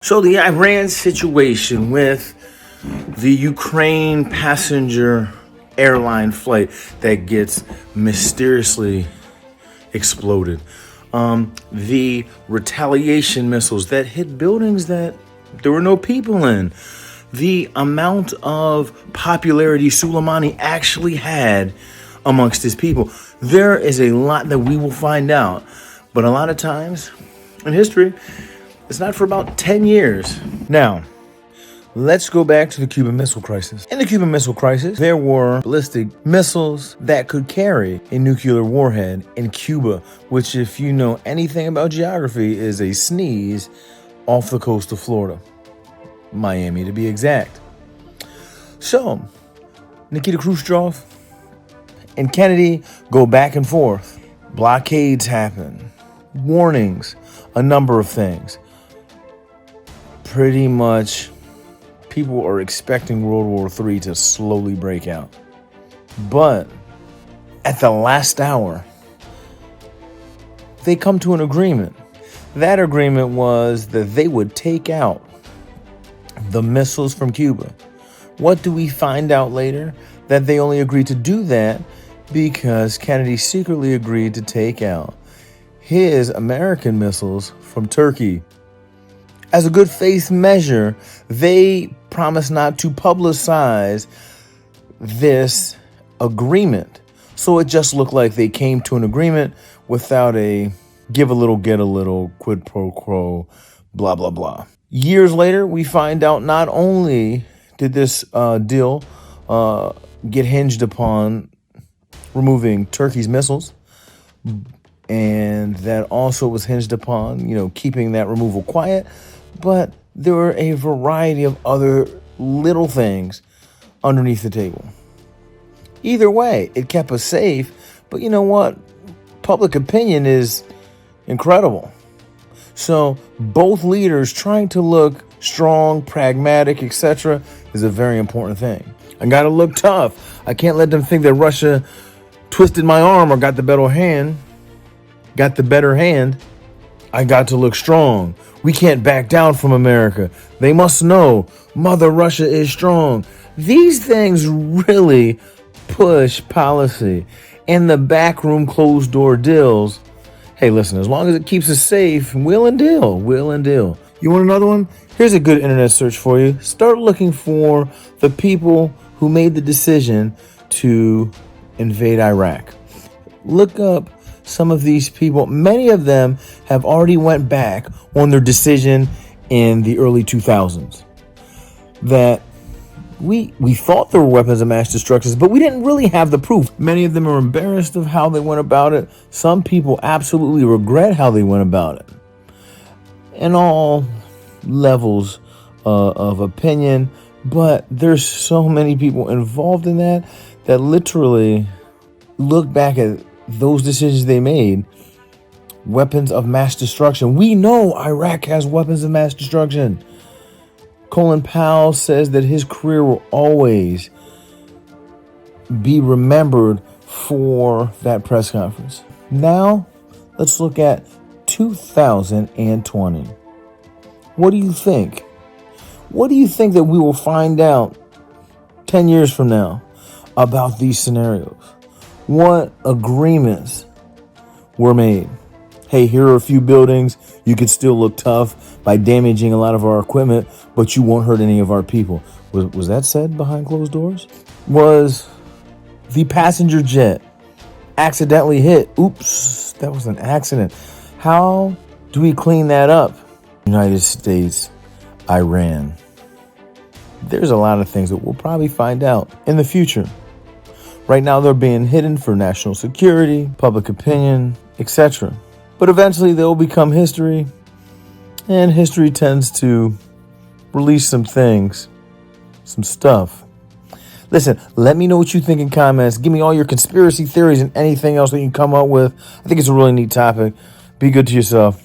So the Iran situation with the Ukraine passenger airline flight that gets mysteriously exploded. The retaliation missiles that hit buildings that there were no people in. The amount of popularity Soleimani actually had amongst his people. There is a lot that we will find out. But a lot of times in history, it's not for about 10 years. Now, let's go back to the Cuban Missile Crisis. In the Cuban Missile Crisis, there were ballistic missiles that could carry a nuclear warhead in Cuba, which, if you know anything about geography, is a sneeze off the coast of Florida. Miami, to be exact. So, Nikita Khrushchev and Kennedy go back and forth. Blockades happen. Warnings. A number of things. Pretty much, people are expecting World War III to slowly break out. But at the last hour, they come to an agreement. That agreement was that they would take out the missiles from Cuba. What do we find out later? That they only agreed to do that because Kennedy secretly agreed to take out his American missiles from Turkey. As a good faith measure, they promised not to publicize this agreement. So it just looked like they came to an agreement without a give a little, get a little, quid pro quo, blah, blah, blah. Years later, we find out not only did this deal get hinged upon removing Turkey's missiles, and that also was hinged upon, keeping that removal quiet, but there were a variety of other little things underneath the table. Either way, it kept us safe, but you know what? Public opinion is incredible. So both leaders trying to look strong, pragmatic, etc. is a very important thing. I gotta look tough. I can't let them think that Russia twisted my arm or got the better hand. I got to look strong. We can't back down from America. They must know Mother Russia is strong. These things really push policy. And the backroom closed door deals. Hey, listen, as long as it keeps us safe, will and deal. You want another one? Here's a good internet search for you. Start looking for the people who made the decision to invade Iraq. Look up some of these people. Many of them have already went back on their decision in the early 2000s. That we thought there were weapons of mass destruction, but we didn't really have the proof. Many of them are embarrassed of how they went about it. Some people absolutely regret how they went about it. In all levels of opinion, but there's so many people involved in that literally look back at those decisions they made. Weapons of mass destruction. We know Iraq has weapons of mass destruction. Colin Powell says that his career will always be remembered for that press conference. Now, let's look at 2020. What do you think? What do you think that we will find out 10 years from now about these scenarios? What agreements were made? Hey, here are a few buildings. You could still look tough by damaging a lot of our equipment, but you won't hurt any of our people. Was that said behind closed doors? Was the passenger jet accidentally hit? Oops, that was an accident. How do we clean that up? United States, Iran. There's a lot of things that we'll probably find out in the future. Right now, they're being hidden for national security, public opinion, etc. But eventually, they'll become history, and history tends to release some things, some stuff. Listen, let me know what you think in comments. Give me all your conspiracy theories and anything else that you can come up with. I think it's a really neat topic. Be good to yourself.